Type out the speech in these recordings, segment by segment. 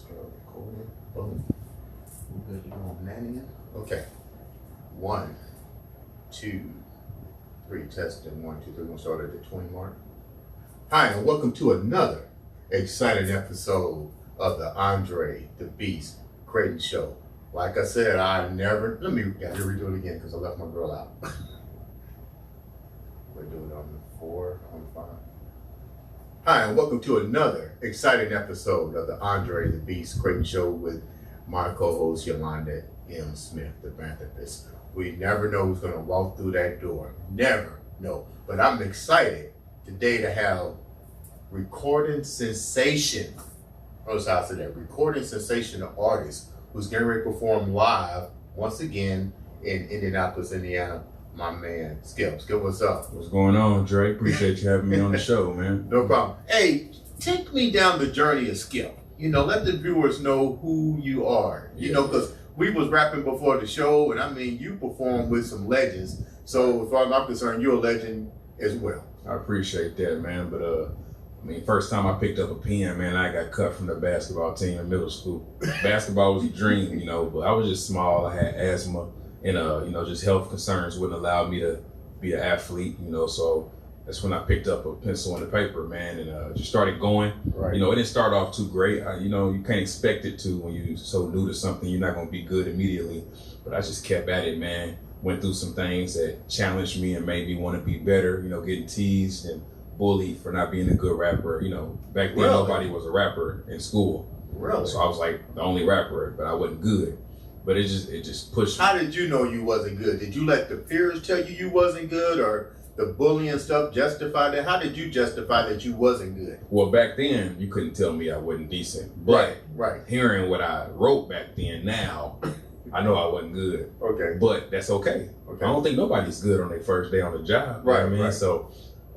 Recording. Boom. We're good to go on that end. Okay. 1, 2, 3. Testing. 1, 2, 3. We're gonna start at the 20 mark. Hi, and welcome to another exciting episode of the Andre the Beast Crayton Show. Like I said, got to redo it again because I left my girl out. We're doing it on the 4, on 5. Hi, and welcome to another exciting episode of the Andre the Beast Crayton Show with my co-host Yolanda M. Smith, the philanthropist. We never know who's going to walk through that door. Never know. But I'm excited today to have recording sensation. Notice how I said that. Recording sensation artist who's getting ready to perform live once again in Indianapolis, Indiana. My man, Skip. Skip, what's up? What's going on, Drake? Appreciate you having me on the show, man. No problem. Hey, take me down the journey of Skip. You know, let the viewers know who you are. You know, because we was rapping before the show, and I mean, you perform with some legends. So as far as I'm concerned, you're a legend as well. I appreciate that, man. But first time I picked up a pen, man, I got cut from the basketball team in middle school. Basketball was a dream, you know, but I was just small. I had asthma. And, just health concerns wouldn't allow me to be an athlete, so that's when I picked up a pencil and a paper, man, and just started going. Right. It didn't start off too great. You can't expect it to when you're so new to something. You're not going to be good immediately. But I just kept at it, man. Went through some things that challenged me and made me want to be better, getting teased and bullied for not being a good rapper. Back then, nobody was a rapper in school. Really? So I was like the only rapper, but I wasn't good. But it just pushed me. How did you know you wasn't good? Did you let the fears tell you wasn't good, or the bullying stuff justify that? How did you justify that you wasn't good? Well, back then, you couldn't tell me I wasn't decent. But right. Hearing what I wrote back then, now, I know I wasn't good. Okay. But that's okay. I don't think nobody's good on their first day on the job. Right, you know what I mean? Right. So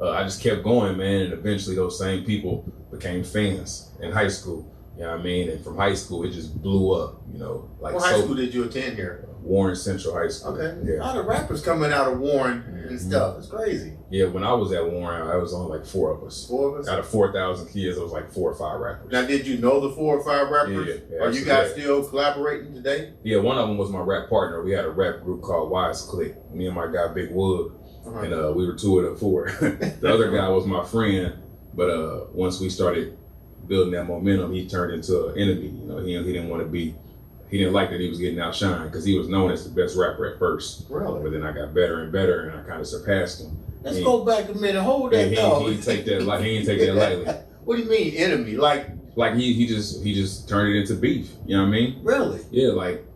I just kept going, man, and eventually those same people became fans in high school. You know what I mean? And from high school, it just blew up, What high school did you attend here? Warren Central High School. Okay. Yeah. A lot of rappers coming out of Warren and stuff. It's crazy. Yeah, when I was at Warren, I was only like 4 of us. 4 of us? Out of 4,000 kids, there was like 4 or 5 rappers. Now, did you know the 4 or 5 rappers? Yeah. Are you guys still collaborating today? Yeah, one of them was my rap partner. We had a rap group called Wise Click. Me and my guy, Big Wood. And we were 2 of the 4. The other guy was my friend, but once we started building that momentum, he turned into an enemy. He didn't want to be, he didn't like that he was getting outshined because he was known as the best rapper at first. Really? But then I got better and better, and I kind of surpassed him. Let's go back a minute. Hold that thought. He didn't take that lightly. What do you mean enemy? Like he just turned it into beef. You know what I mean? Really? Yeah, like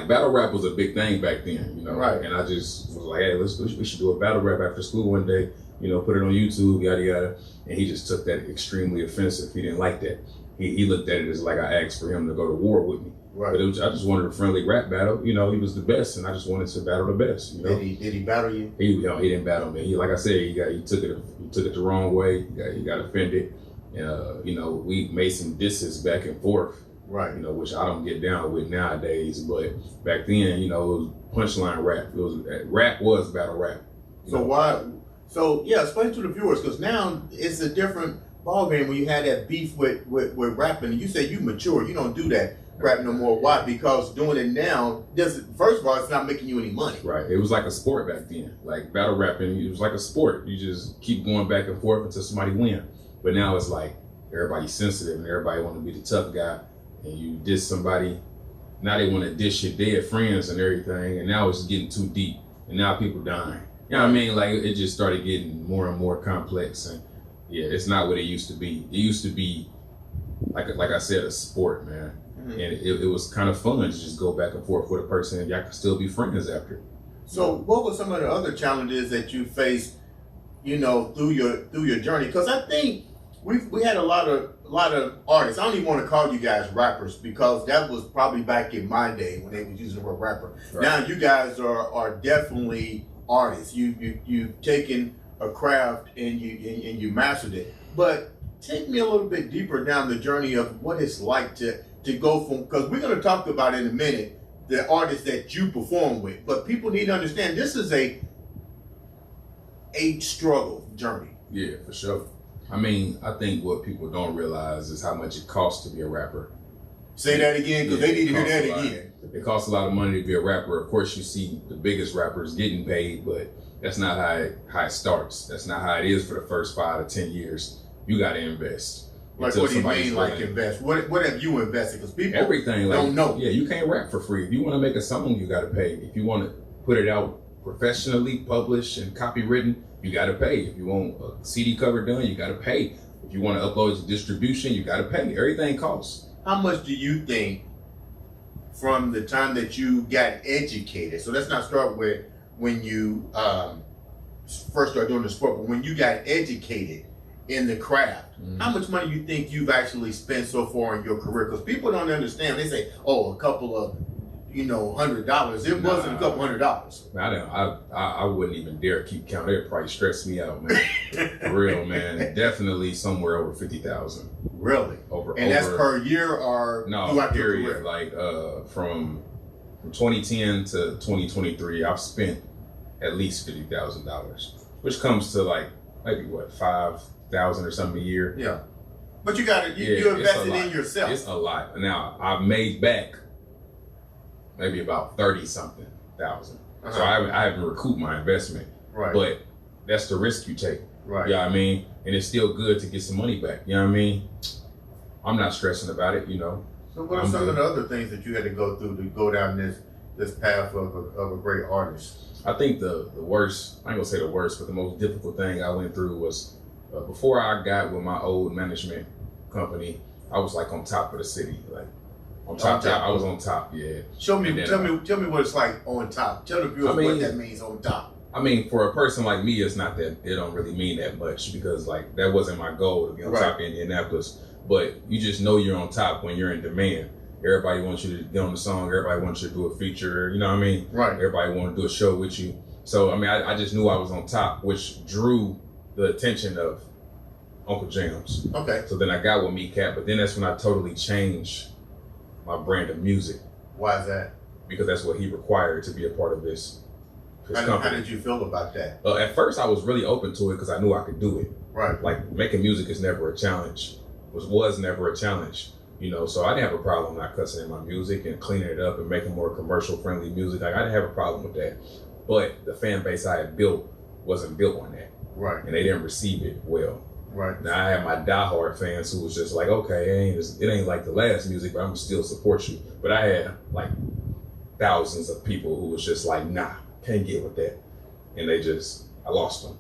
battle rap was a big thing back then. Right. And I just was like, hey, we should do a battle rap after school one day. Put it on YouTube, yada yada. And he just took that extremely offensive. He didn't like that. He looked at it as like I asked for him to go to war with me. Right. But I just wanted a friendly rap battle. He was the best, and I just wanted to battle the best. Did he battle you? He didn't battle me. Like I said, he took it the wrong way. He got offended. We made some disses back and forth. Right. Which I don't get down with nowadays. But back then, it was punchline rap. Rap was battle rap. So explain to the viewers, because now it's a different ballgame when you had that beef with rapping. You say you mature, you don't do that rap no more. Why? Because doing it now first of all, it's not making you any money. Right. It was like a sport back then. Like battle rapping, it was like a sport. You just keep going back and forth until somebody wins. But now it's like everybody's sensitive and everybody want to be the tough guy, and you diss somebody. Now they want to diss your dead friends and everything, and now it's getting too deep, and now people dying. You know what I mean? Like it just started getting more and more complex, and it's not what it used to be. It used to be, like I said, a sport, man. Mm-hmm. And it was kind of fun to just go back and forth with a person, and y'all could still be friends after. So what were some of the other challenges that you faced, through your journey? Because I think we had a lot of artists. I don't even want to call you guys rappers, because that was probably back in my day when they was using the word rapper. Right. Now you guys are definitely artists. You've taken a craft and you mastered it. But take me a little bit deeper down the journey of what it's like to go from, because we're going to talk about in a minute the artists that you perform with, but people need to understand this is a struggle journey. Yeah, for sure. I mean, I think what people don't realize is how much it costs to be a rapper. Say that again, because they need to hear that again. It costs a lot of money to be a rapper. Of course, you see the biggest rappers getting paid, but that's not how it starts. That's not how it is for the first 5 to 10 years. You got to invest. Like, what do you mean, like invest? What have you invested? Because people everything don't know. Yeah, you can't rap for free. If you want to make a song, you got to pay. If you want to put it out professionally, published and copywritten, you got to pay. If you want a CD cover done, you got to pay. If you want to upload to distribution, you got to pay. Everything costs. How much do you think from the time that you got educated? So let's not start with when you first started doing the sport, but when you got educated in the craft, how much money you think you've actually spent so far in your career? Because people don't understand. They say, "Oh, a couple of, $100." It wasn't a couple $100. I wouldn't even dare keep count. It'd probably stress me out, man. For real, man. Definitely somewhere over 50,000. Really? And that's per year or throughout your career? Like from 2010 to 2023, I've spent at least $50,000, which comes to like maybe what 5,000 or something a year. Yeah. But you got you invested in yourself. It's a lot. Now I've made back maybe about 30-something thousand. So I haven't recouped my investment. Right. But that's the risk you take. Right. You know what I mean? And it's still good to get some money back. You know what I mean? I'm not stressing about it, So what are some of the other things that you had to go through to go down this path of a great artist? I think the worst, I ain't gonna say the worst, but the most difficult thing I went through was before I got with my old management company, I was like on top of the city. Like on top. I was on top, yeah. Tell me what it's like on top. Tell the viewers what that means on top. I mean, for a person like me, it's not that, it don't really mean that much because like that wasn't my goal to be on top of Indianapolis. But you just know you're on top when you're in demand. Everybody wants you to get on the song. Everybody wants you to do a feature. You know what I mean? Right. Everybody want to do a show with you. So, I mean, I just knew I was on top, which drew the attention of Uncle Jams. Okay. So then I got with Me Cat, but then that's when I totally changed my brand of music. Why is that? Because that's what he required to be a part of his company. How did you feel about that? At first, I was really open to it because I knew I could do it. Right. Like making music is never a challenge. Was never a challenge. So I didn't have a problem not cussing in my music and cleaning it up and making more commercial friendly music. Like I didn't have a problem with that. But the fan base I had built wasn't built on that. Right. And they didn't receive it well. Right. Now I had my diehard fans who was just like, okay, it ain't like the last music, but I'm gonna still support you. But I had like thousands of people who was just like, nah, can't get with that. And I lost them.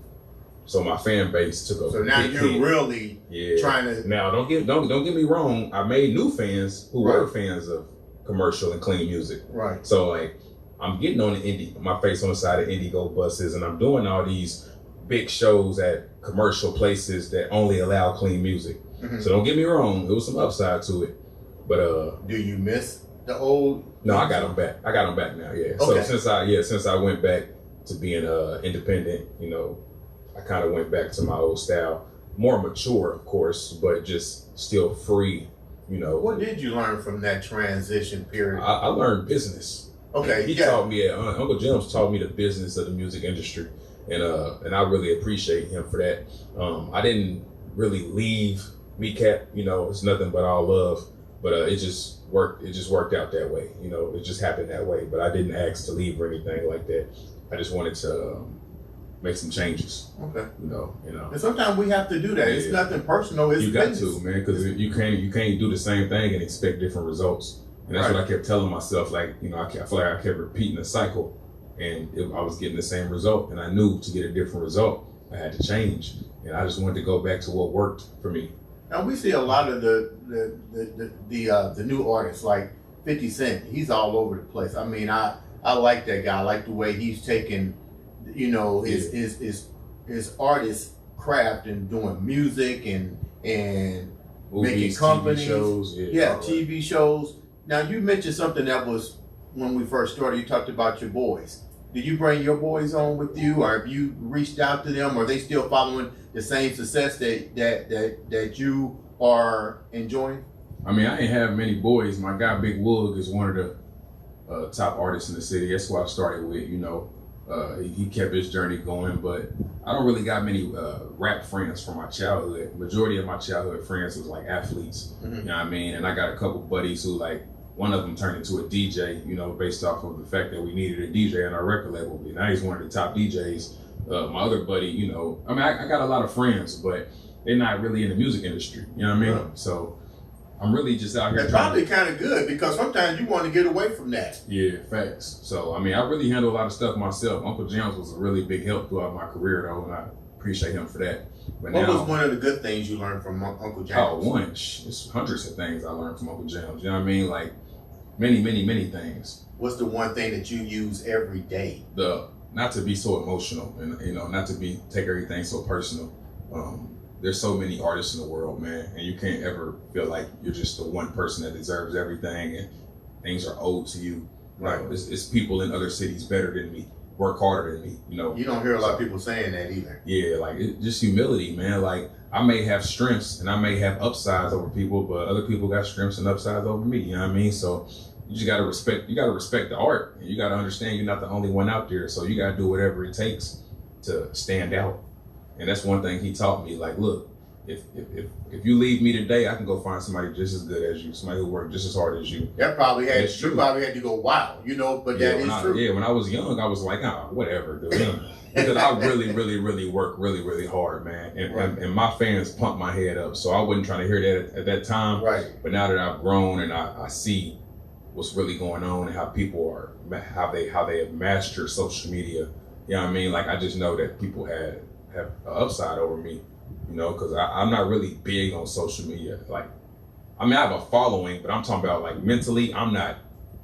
So my fan base took a So now you're really trying to. Now don't get me wrong. I made new fans who were fans of commercial and clean music. Right. So like I'm getting on the indie, my face on the side of Indigo buses, and I'm doing all these big shows at commercial places that only allow clean music. Mm-hmm. So don't get me wrong, there was some upside to it. But do you miss the old? No, I got them back. I got them back now. Yeah. Okay. So since I went back to being independent, I kind of went back to my old style, more mature, of course, but just still free. What did you learn from that transition period? I learned business. Okay. He taught me. Uncle Jim's taught me the business of the music industry, and I really appreciate him for that. I didn't really leave Me Cat. It's nothing but all love. But it just worked. It just worked out that way. It just happened that way. But I didn't ask to leave or anything like that. I just wanted to make some changes. Okay. And sometimes we have to do that. Yeah. It's nothing personal. It's got business. To, man, because you can't do the same thing and expect different results. And that's what I kept telling myself. Like I feel like I kept repeating the cycle, and I was getting the same result. And I knew to get a different result, I had to change. And I just wanted to go back to what worked for me. Now we see a lot of the new artists like 50 Cent. He's all over the place. I mean, I like that guy. I like the way he's taken, his artist craft and doing music and movies, making companies, TV shows. TV shows. Now you mentioned something that was when we first started. You talked about your boys. Did you bring your boys on with you, or have you reached out to them? Or are they still following the same success that you are enjoying? I mean, I ain't have many boys. My guy Big Woog is one of the top artists in the city. That's what I started with, He kept his journey going, but I don't really got many rap friends from my childhood. Majority of my childhood friends was like athletes, you know what I mean? And I got a couple buddies who like, one of them turned into a DJ, you know, based off of the fact that we needed a DJ on our record label. And now he's one of the top DJs. My other buddy, you know, I mean, I got a lot of friends, but they're not really in the music industry, you know what I mean? Yeah. So I'm really just out here. It's probably kind of good because sometimes you want to get away from that. Yeah, facts. So, I mean, I really handle a lot of stuff myself. Uncle James was a really big help throughout my career, though, and I appreciate him for that. But what was one of the good things you learned from Uncle James? Oh, it's hundreds of things I learned from Uncle James. You know what I mean? Like, many things. What's the one thing that you use every day? Not to be so emotional and, you know, not to take everything so personal. There's so many artists in the world, man, and you can't ever feel like you're just the one person that deserves everything and things are owed to you. Right. It's people in other cities better than me, work harder than me, you know. You don't hear a lot of people saying that either. Yeah, like just humility, man. Like I may have strengths and I may have upsides over people, but other people got strengths and upsides over me, you know what I mean? So you just gotta respect the art, and you gotta understand you're not the only one out there. So you gotta do whatever it takes to stand out. And that's one thing he taught me. Like, look, if you leave me today, I can go find somebody just as good as you, somebody who worked just as hard as you. That probably had to go wild, you know. But that is true. Yeah, when I was young, I was like, whatever, dude. Because I really work really hard, man. And my fans pumped my head up, so I wasn't trying to hear that at that time. Right. But now that I've grown and I see what's really going on and how people are, how they have mastered social media. You know what I mean? Like I just know that people have an upside over me, you know, because I'm not really big on social media. Like, I mean, I have a following, but I'm talking about like mentally, I'm not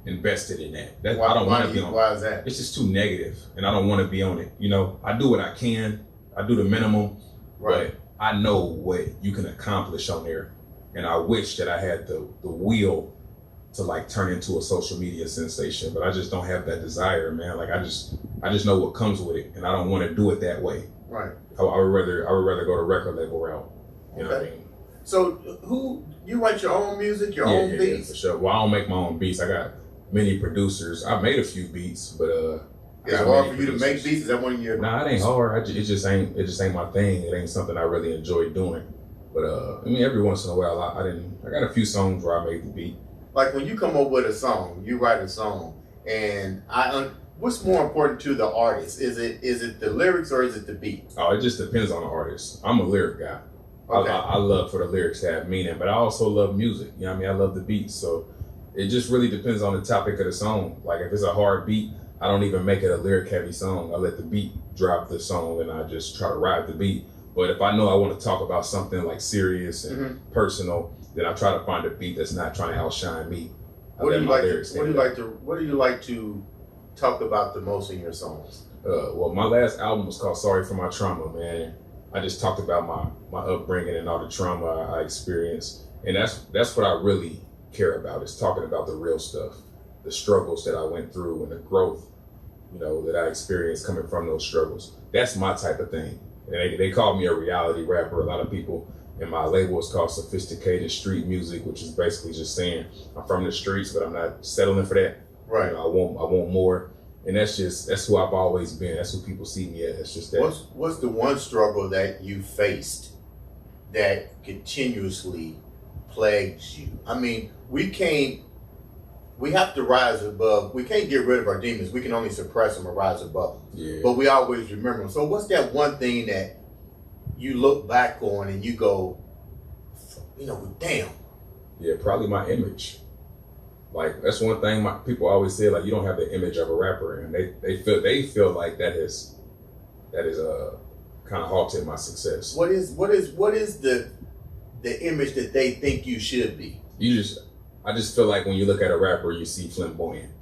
invested in that. I don't want to be on. Why is that? It's just too negative, and I don't want to be on it. You know, I do what I can. I do the minimum, right. But I know what you can accomplish on there, and I wish that I had the will to like turn into a social media sensation, but I just don't have that desire, man. Like I just know what comes with it, and I don't want to do it that way. Right. I would rather go the record label route. You know what I mean? So who you write your own music, your own beats? Yeah, for sure. Well, I don't make my own beats. I got many producers. I've made a few beats, but it's hard for you to make beats. Is that one of your? Nah, it ain't hard. It just ain't my thing. It ain't something I really enjoy doing. But I mean, every once in a while, I got a few songs where I made the beat. Like when you come up with a song, you write a song, and what's more important to the artist? Is it the lyrics or is it the beat? Oh, it just depends on the artist. I'm a lyric guy. Okay. I love for the lyrics to have meaning, but I also love music. You know what I mean? I love the beats. So it just really depends on the topic of the song. Like if it's a hard beat, I don't even make it a lyric heavy song. I let the beat drive the song and I just try to ride the beat. But if I know I want to talk about something like serious and personal, then I try to find a beat that's not trying to outshine me. What do you like to talk about the most in your songs? Well, my last album was called Sorry for My Trauma, man. I just talked about my upbringing and all the trauma I experienced. And that's what I really care about, is talking about the real stuff, the struggles that I went through and the growth, you know, that I experienced coming from those struggles. That's my type of thing. And they call me a reality rapper. A lot of people in my label is called sophisticated street music, which is basically just saying I'm from the streets, but I'm not settling for that. Right. You know, I want more. And that's who I've always been. That's who people see me as. It's just that. What's the one struggle that you faced that continuously plagues you? I mean, we have to rise above. We can't get rid of our demons. We can only suppress them or rise above them. Yeah. But we always remember them. So what's that one thing that you look back on and you go, you know, damn. Yeah, probably my image. Like that's one thing people always say, like you don't have the image of a rapper, and they feel like that is kind of halted my success. What is the image that they think you should be? I just feel like when you look at a rapper, you see flamboyant.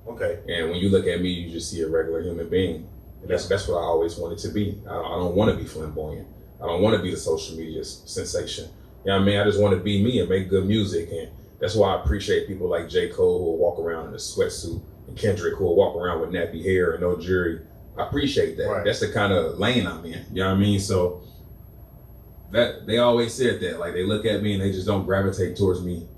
Okay. And when you look at me, you just see a regular human being. And that's what I always wanted to be. I don't want to be flamboyant. I don't want to be the social media sensation. You know what I mean? I just want to be me and make good music. And that's why I appreciate people like J. Cole who will walk around in a sweatsuit, and Kendrick who will walk around with nappy hair and no jewelry. I appreciate that. Right. That's the kind of lane I'm in. You know what I mean? So that they always said that. Like they look at me and they just don't gravitate towards me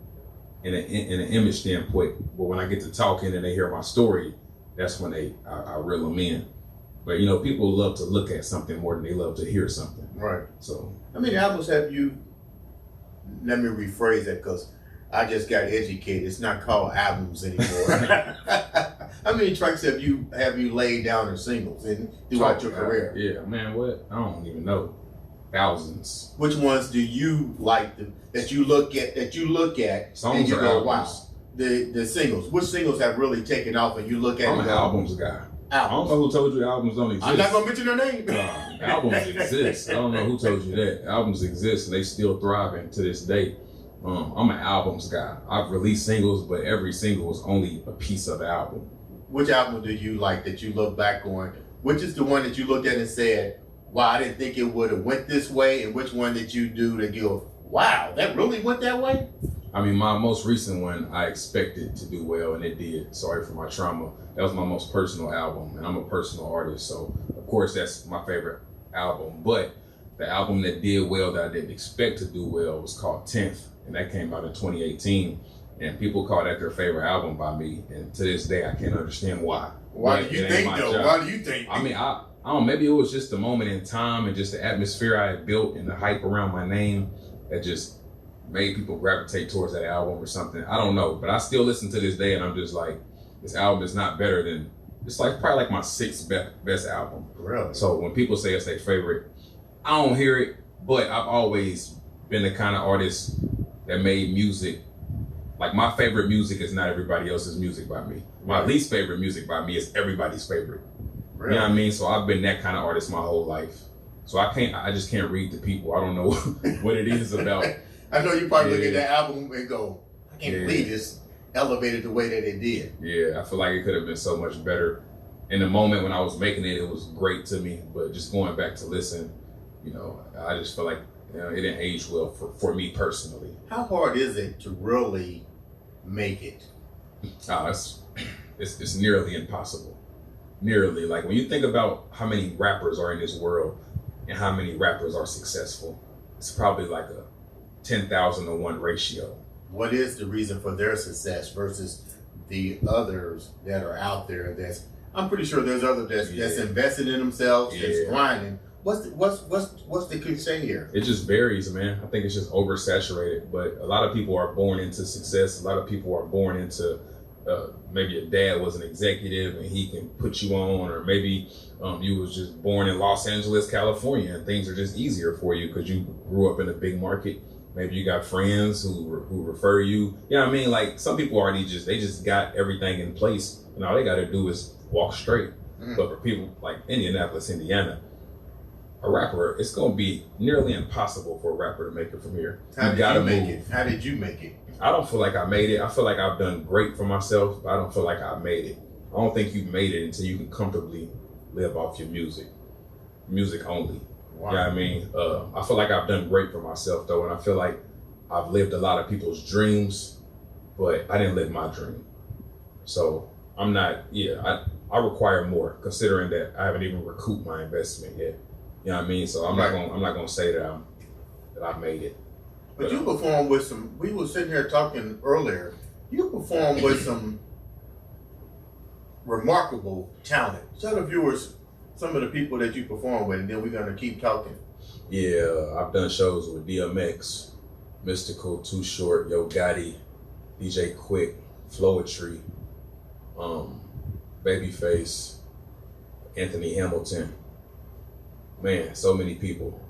in an image standpoint. But when I get to talking and they hear my story, that's when I reel them in. But you know, people love to look at something more than they love to hear something. Right. So how many albums have you? Let me rephrase that because I just got educated. It's not called albums anymore. How many tracks have you laid down as singles throughout your career? Yeah, man, what? I don't even know. Thousands. Which ones do you like that you look at Songs and you or go, albums? wow? The singles. Which singles have really taken off and you look at I'm it an and go, albums guy. I don't albums. know who told you albums don't exist. I'm not gonna mention their name. Albums exist. I don't know who told you that. Albums exist and they still thriving to this day. I'm an albums guy. I've released singles, but every single is only a piece of the album. Which album do you like that you look back on? Which is the one that you looked at and said, wow, I didn't think it would have went this way? And which one did you do that you go, wow, that really went that way? I mean, my most recent one, I expected to do well, and it did. Sorry for my trauma. That was my most personal album, and I'm a personal artist, so of course that's my favorite album. But the album that did well that I didn't expect to do well was called 10th, and that came out in 2018. And people call that their favorite album by me, and to this day I can't understand why. Why do you think though? Why do you think? I mean, I don't know, maybe it was just the moment in time and just the atmosphere I had built and the hype around my name that just made people gravitate towards that album or something. I don't know, but I still listen to this day and I'm just like, this album is not better than, it's like probably like my sixth best album. Really? So when people say it's their favorite, I don't hear it, but I've always been the kind of artist that made music. Like my favorite music is not everybody else's music by me. My least favorite music by me is everybody's favorite. Really? You know what I mean? So I've been that kind of artist my whole life. So I just can't read the people. I don't know what it is about. I know you probably look at that album and go, I can't believe this elevated the way that it did. Yeah, I feel like it could have been so much better. In the moment when I was making it, it was great to me. But just going back to listen, you know, I just feel like it didn't age well for me personally. How hard is it to really make it? It's nearly impossible. Nearly. Like when you think about how many rappers are in this world and how many rappers are successful, it's probably like a 10,000 to 1 ratio. What is the reason for their success versus the others that are out there? I'm pretty sure there's others that's invested in themselves, that's grinding. What's the cliche here? It just varies, man. I think it's just oversaturated. But a lot of people are born into success. A lot of people are born into maybe your dad was an executive and he can put you on, or maybe you was just born in Los Angeles, California, and things are just easier for you because you grew up in a big market. Maybe you got friends who refer you. You know what I mean? Like some people already just got everything in place, and all they got to do is walk straight. But for people like Indianapolis, Indiana, a rapper, it's going to be nearly impossible for a rapper to make it from here. How did you make it? I don't feel like I made it. I feel like I've done great for myself, but I don't feel like I made it. I don't think you made it until you can comfortably live off your music only. Wow. You know what I mean? I feel like I've done great for myself though, and I feel like I've lived a lot of people's dreams, but I didn't live my dream. So I'm not, I require more considering that I haven't even recouped my investment yet. You know what I mean? So I'm not gonna say that I made it. But you perform with some. We were sitting here talking earlier. You perform with some remarkable talent. Tell the viewers some of the people that you perform with, and then we're gonna keep talking. Yeah, I've done shows with DMX, Mystical, Too Short, Yo Gotti, DJ Quick, Flowetry, Babyface, Anthony Hamilton. Man, so many people.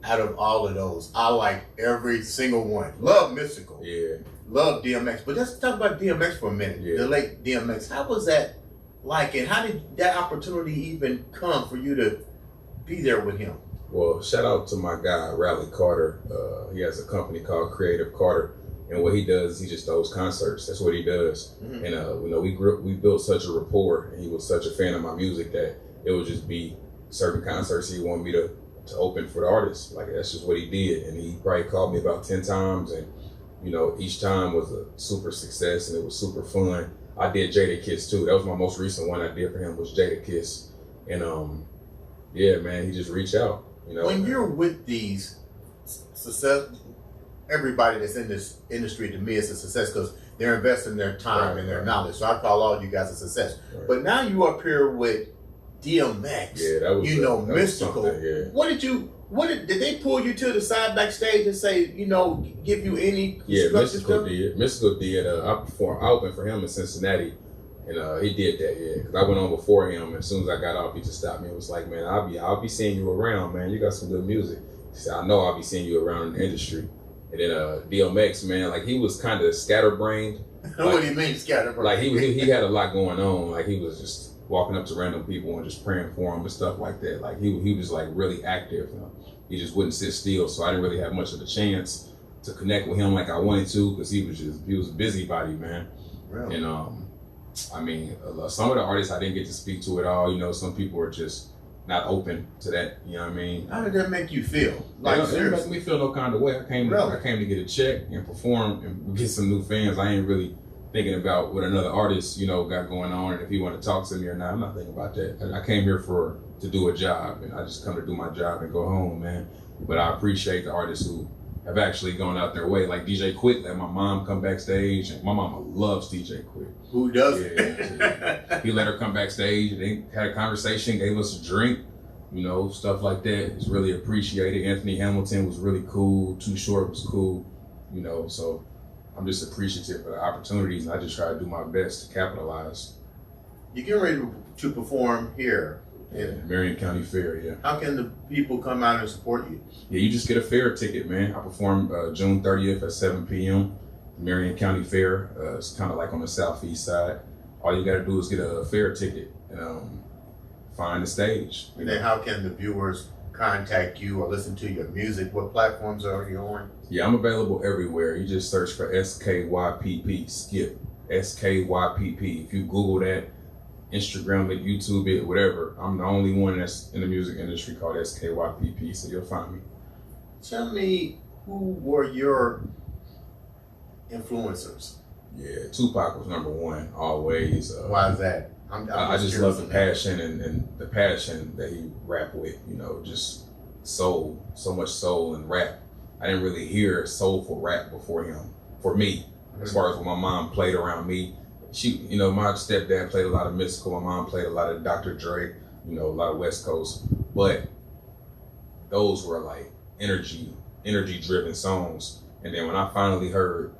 Out of all of those, I like every single one. Love Mystical. Yeah. Love DMX. But let's talk about DMX for a minute. Yeah. The late DMX. How was that like, and how did that opportunity even come for you to be there with him? Well, shout out to my guy, Raleigh Carter. He has a company called Creative Carter. And what he does, he just throws concerts. That's what he does. Mm-hmm. And we built such a rapport, and he was such a fan of my music that it would just be certain concerts he wanted me to open for the artists. Like that's just what he did. And he probably called me about 10 times, and each time was a super success and it was super fun. I did Jada Kiss too. That was my most recent one I did for him, was Jada Kiss. And yeah, man, he just reached out. When you're with these success, everybody that's in this industry to me is a success because they're investing their time and their knowledge. So I call all you guys a success. Right. But now you up here with DMX. Yeah, that was that was Mystical. yeah. Did they pull you to the side backstage and say, give you any? Yeah, Mystical did. Mystical did. I opened for him in Cincinnati, and he did that. Yeah, because I went on before him. And as soon as I got off, he just stopped me and was like, "Man, I'll be seeing you around, man. You got some good music." He said, "I know I'll be seeing you around in the industry." And then DMX, man, like he was kind of scatterbrained. What do you mean scatterbrained? Like he had a lot going on. Like he was just walking up to random people and just praying for them and stuff like that. Like he was like really active. He just wouldn't sit still. So I didn't really have much of a chance to connect with him like I wanted to, because he was a busybody, man. Really? And I mean, some of the artists I didn't get to speak to at all. Some people are just not open to that. You know what I mean? How did that make you feel? Like, it didn't make me feel no kind of way. I came to get a check and perform and get some new fans. I ain't really thinking about what another artist, got going on, and if he want to talk to me or not. I'm not thinking about that. I came here to do a job, and I just come to do my job and go home, man. But I appreciate the artists who have actually gone out their way, like DJ Quick. Let my mom come backstage, and my mama loves DJ Quick. Who does? Yeah. He let her come backstage, and they had a conversation, gave us a drink, stuff like that. It's really appreciated. Anthony Hamilton was really cool. Too Short was cool, so I'm just appreciative of the opportunities, and I just try to do my best to capitalize. You get ready to perform here. Yeah, Marion County Fair, yeah. How can the people come out and support you? Yeah, you just get a fair ticket, man. I perform June 30th at 7 p.m. Marion County Fair. It's kind of like on the southeast side. All you got to do is get a fair ticket and find the stage. And then how can the viewers contact you or listen to your music? What platforms are you on? Yeah, I'm available everywhere. You just search for SKYPP, Skip, SKYPP. If you Google that, Instagram it, YouTube it, whatever, I'm the only one that's in the music industry called SKYPP, so you'll find me. Tell me, who were your influencers? Yeah, Tupac was number one, always. Why is that? I just love the passion and the passion that he rapped with, just soul, so much soul in rap. I didn't really hear soulful rap before him, for me, as far as when my mom played around me. My stepdad played a lot of Mystical, my mom played a lot of Dr. Dre, a lot of West Coast, but those were like energy driven songs. And then when I finally heard,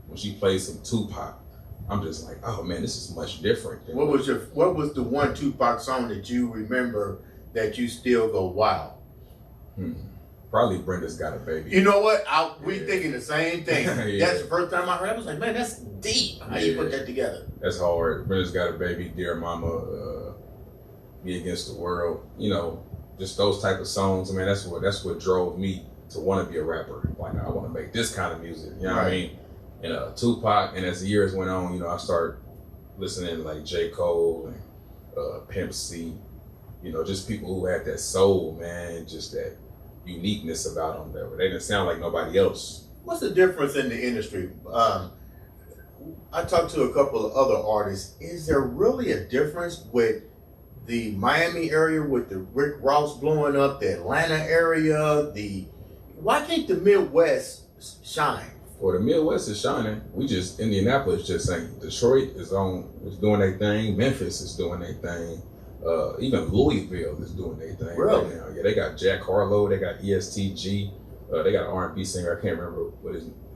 when she played some Tupac, I'm just like, oh man, this is much different. What was the one Tupac song that you remember that you still go, wow? Probably Brenda's Got a Baby. You know what? We thinking the same thing. Yeah. That's the first time I heard it. I was like, man, that's deep. How you put that together? That's hard. Brenda's Got a Baby, Dear Mama, Me Against the World. Just those type of songs. I mean, that's what drove me to want to be a rapper. Like, I want to make this kind of music. You know what I mean? And Tupac, and as the years went on, I started listening to like J. Cole and Pimp C. Just people who had that soul, man, just that uniqueness about them. They didn't sound like nobody else. What's the difference in the industry? I talked to a couple of other artists. Is there really a difference with the Miami area with the Rick Ross blowing up, the Atlanta area? Why can't the Midwest shine? Well, the Midwest is shining. Indianapolis just ain't. Detroit is doing their thing. Memphis is doing their thing. Even Louisville is doing their thing right now. Yeah, they got Jack Harlow, they got ESTG, they got an R&B singer. I can't remember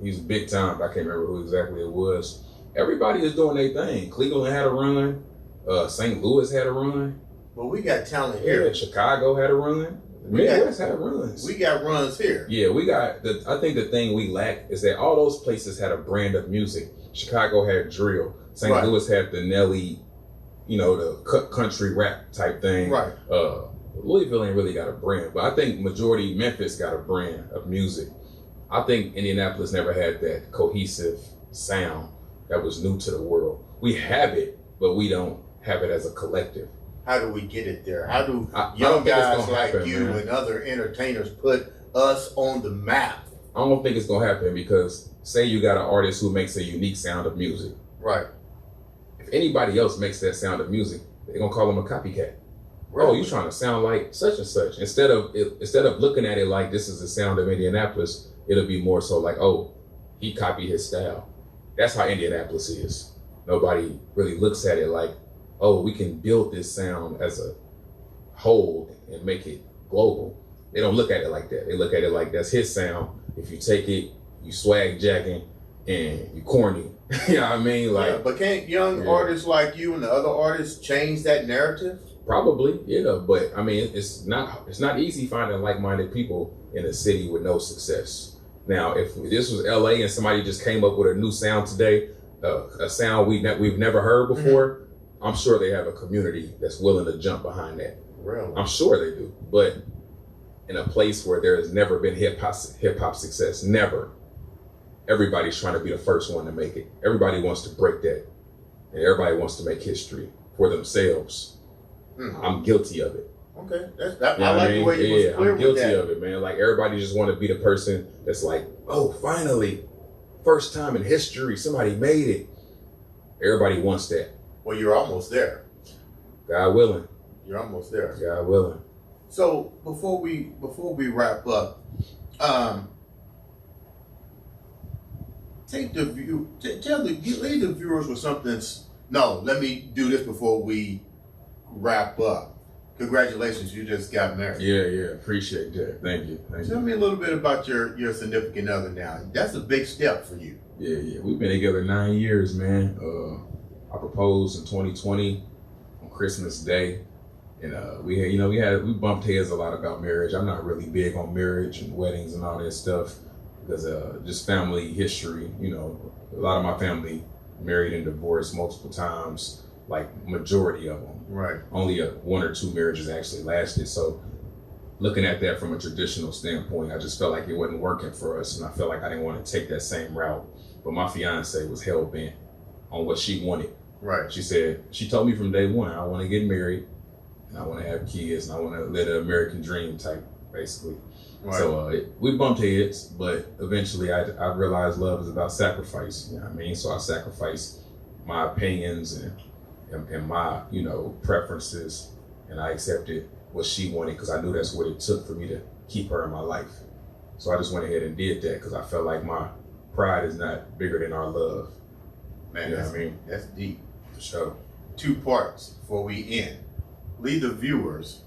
he's big time, but I can't remember who exactly it was. Everybody is doing their thing. Cleveland had a run. St. Louis had a run. Well, we got talent here. Yeah, Chicago had a run. Midwest had runs. We got runs here. Yeah, we got. I think the thing we lack is that all those places had a brand of music. Chicago had drill. St. Louis had the Nelly, the country rap type thing. Right. Louisville ain't really got a brand, but I think majority Memphis got a brand of music. I think Indianapolis never had that cohesive sound that was new to the world. We have it, but we don't have it as a collective. How do we get it there? How do young guys like you and other entertainers put us on the map? I don't think it's gonna happen because say you got an artist who makes a unique sound of music. Right. If anybody else makes that sound of music, they're gonna call them a copycat. Really? Oh, you trying to sound like such and such. Instead of looking at it like this is the sound of Indianapolis, it'll be more so like, oh, he copied his style. That's how Indianapolis is. Nobody really looks at it like, oh, we can build this sound as hold and make it global. They don't look at it like that. They look at it like that's his sound. If you take it, you swag jacking and you corny. You know what I mean? Like, yeah, but can't young artists like you and the other artists change that narrative? Probably, yeah. But I mean, it's not easy finding like-minded people in a city with no success. Now, if this was LA and somebody just came up with a new sound today, a sound we've never heard before, I'm sure they have a community that's willing to jump behind that. Really? I'm sure they do. But in a place where there has never been hip hop success, never. Everybody's trying to be the first one to make it. Everybody wants to break that, and everybody wants to make history for themselves. I'm guilty of it. Okay, I like the way you was clear I'm guilty with that. of it, man. Like, everybody just want to be the person that's like, oh, finally, first time in history, somebody made it. Everybody wants that. Well, you're almost there. God willing. You're almost there. God willing. So before we wrap up, leave the viewers with something. No, let me do this before we wrap up. Congratulations, you just got married. Yeah, appreciate that. Thank you. Tell me a little bit about your significant other now. That's a big step for you. Yeah. We've been together 9 years, man. I proposed in 2020 on Christmas Day. And we bumped heads a lot about marriage. I'm not really big on marriage and weddings and all that stuff because just family history. You know, a lot of my family married and divorced multiple times, like majority of them. Right. Only one or two marriages actually lasted. So looking at that from a traditional standpoint, I just felt like it wasn't working for us, and I felt like I didn't want to take that same route. But my fiance was hell bent on what she wanted. Right. She told me from day one, I want to get married. And I want to have kids, and I want to live an American dream type, basically. Right. So we bumped heads, but eventually I realized love is about sacrifice. You know what I mean? So I sacrificed my opinions and my, preferences, and I accepted what she wanted because I knew that's what it took for me to keep her in my life. So I just went ahead and did that because I felt like my pride is not bigger than our love. Man, that's deep. For sure. 2 parts before we end. Leave the viewers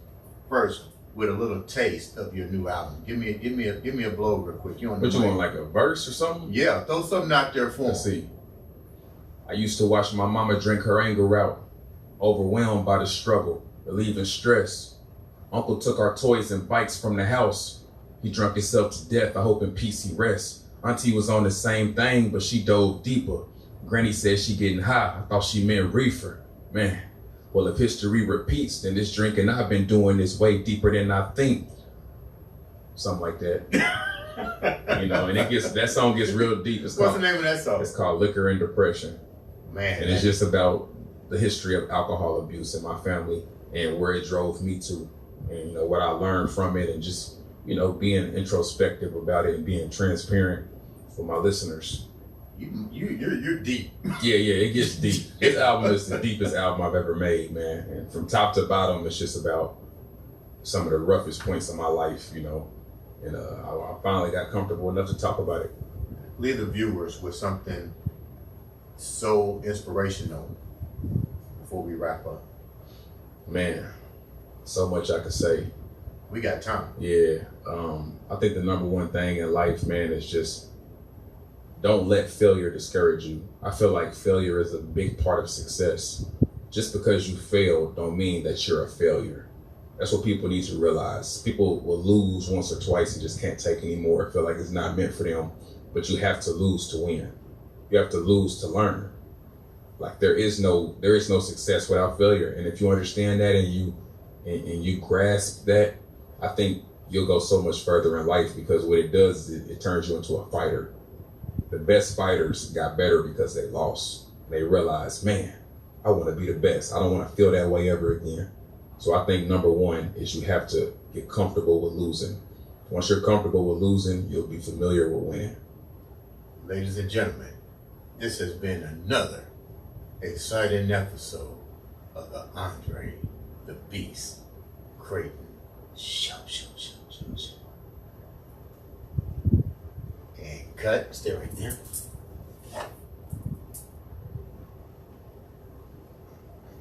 first with a little taste of your new album. Give me a blow real quick. You want like a verse or something? Yeah, throw something out there for Let's see. I used to watch my mama drink her anger out, overwhelmed by the struggle, relieving stress. Uncle took our toys and bikes from the house. He drunk himself to death. I hope in peace he rests. Auntie was on the same thing, but she dove deeper. Granny said she getting high. I thought she meant reefer. Man. Well, if history repeats, then this drinking I've been doing is way deeper than I think. Something like that. And that song gets real deep. What's the name of that song? It's called Liquor and Depression. Man. And it's just about the history of alcohol abuse in my family and where it drove me to. And, what I learned from it, and just, being introspective about it and being transparent for my listeners. You're deep. Yeah, it gets deep. This album is the deepest album I've ever made, man. And from top to bottom, it's just about some of the roughest points of my life, And I finally got comfortable enough to talk about it. Leave the viewers with something so inspirational before we wrap up. Man, so much I could say. We got time. Yeah. I think the number one thing in life, man, is just don't let failure discourage you. I feel like failure is a big part of success. Just because you failed don't mean that you're a failure. That's what people need to realize. People will lose once or twice and just can't take anymore. Feel like it's not meant for them. But you have to lose to win. You have to lose to learn. Like there is no success without failure. And if you understand that and you grasp that, I think you'll go so much further in life, because what it does is it turns you into a fighter. The best fighters got better because they lost. They realized, man, I want to be the best. I don't want to feel that way ever again. So I think number one is you have to get comfortable with losing. Once you're comfortable with losing, you'll be familiar with winning. Ladies and gentlemen, this has been another exciting episode of the Andre the Beast Crayton Show. And cut. Stay right there.